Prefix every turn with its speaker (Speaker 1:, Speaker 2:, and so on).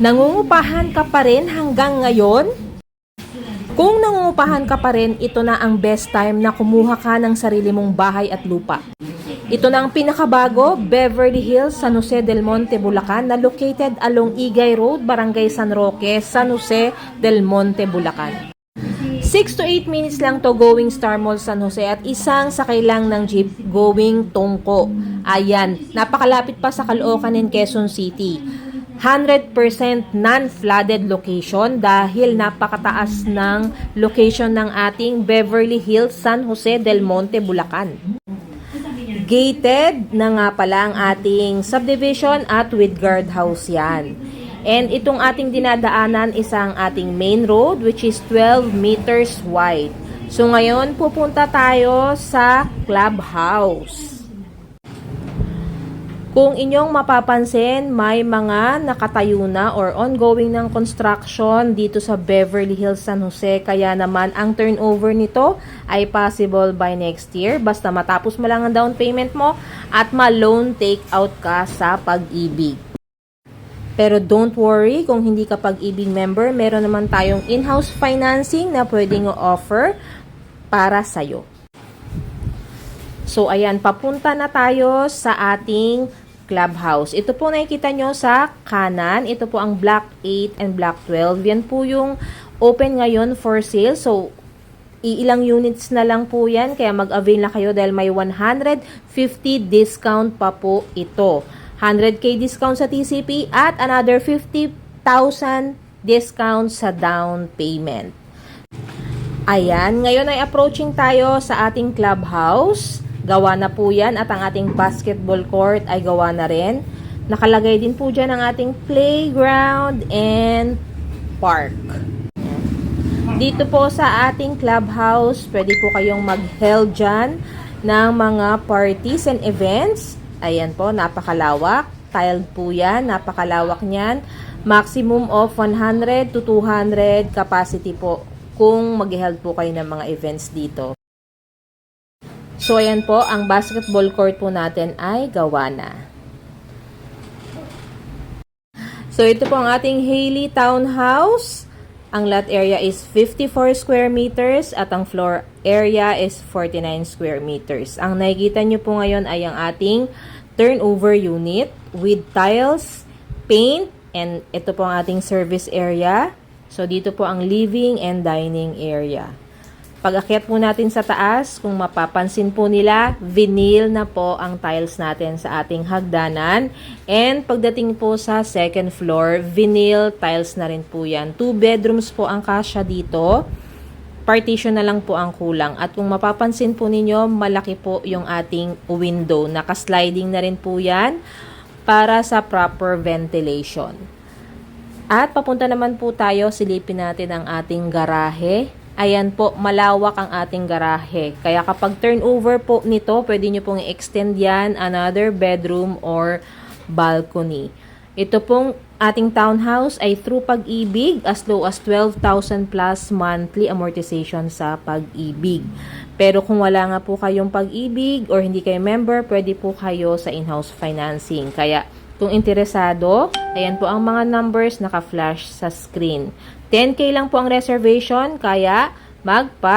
Speaker 1: Nangungupahan ka pa rin hanggang ngayon? Kung nangungupahan ka pa rin, ito na ang best time na kumuha ka ng sarili mong bahay at lupa. Ito na ang pinakabago, Beverly Hills, San Jose del Monte, Bulacan, na located along Igay Road, Barangay San Roque, San Jose del Monte, Bulacan. 6 to 8 minutes lang to going Star Mall San Jose at isang sakay lang ng jeep going Tongko. Ayan, napakalapit pa sa Caloocan and Quezon City. 100% non-flooded location dahil napakataas ng location ng ating Beverly Hills, San Jose del Monte, Bulacan. Gated na nga pala ang ating subdivision at with guardhouse yan. And itong ating dinadaanan is ang ating main road which is 12 meters wide. So ngayon pupunta tayo sa clubhouse. Kung inyong mapapansin, may mga nakatayo na or ongoing ng construction dito sa Beverly Hills, San Jose. Kaya naman, ang turnover nito ay possible by next year. Basta matapos mo lang ang down payment mo at ma-loan take out ka sa Pag-ibig. Pero don't worry, kung hindi ka Pag-ibig member, meron naman tayong in-house financing na pwedeng offer para sa'yo. So, ayan, papunta na tayo sa ating clubhouse. Ito po nakikita nyo sa kanan. Ito po ang Block 8 and Block 12. Yan po yung open ngayon for sale. So, iilang units na lang po yan. Kaya mag-avail na kayo dahil may 150 discount pa po ito. 100k discount sa TCP at another 50,000 discount sa down payment. Ayan, ngayon ay approaching tayo sa ating clubhouse. Gawa na po yan at ang ating basketball court ay gawa na rin. Nakalagay din po dyan ang ating playground and park. Dito po sa ating clubhouse, pwede po kayong mag-held dyan ng mga parties and events. Ayan po, napakalawak. Tiled po yan, napakalawak niyan. Maximum of 100 to 200 capacity po kung mag-held po kayo ng mga events dito. So, ayan po, ang basketball court po natin ay gawa na. So, ito po ang ating Haley Townhouse. Ang lot area is 54 square meters at ang floor area is 49 square meters. Ang nakikita nyo po ngayon ay ang ating turnover unit with tiles, paint, and ito po ang ating service area. So, dito po ang living and dining area. Pag-akyat po natin sa taas, kung mapapansin po nila, vinyl na po ang tiles natin sa ating hagdanan. And pagdating po sa second floor, vinyl tiles na rin po yan. 2 bedrooms po ang kasya dito. Partition na lang po ang kulang. At kung mapapansin po ninyo, malaki po yung ating window. Naka-sliding na rin po yan para sa proper ventilation. At papunta naman po tayo, silipin natin ang ating garahe. Ayan po, malawak ang ating garahe. Kaya kapag turnover po nito, pwede nyo pong i-extend yan, another bedroom or balcony. Ito pong ating townhouse ay through Pag-ibig as low as 12,000 plus monthly amortization sa Pag-ibig. Pero kung wala nga po kayong Pag-ibig or hindi kayo member, pwede po kayo sa in-house financing. Kaya kung interesado, ayan po ang mga numbers naka-flash sa screen. 10K lang po ang reservation, kaya magpa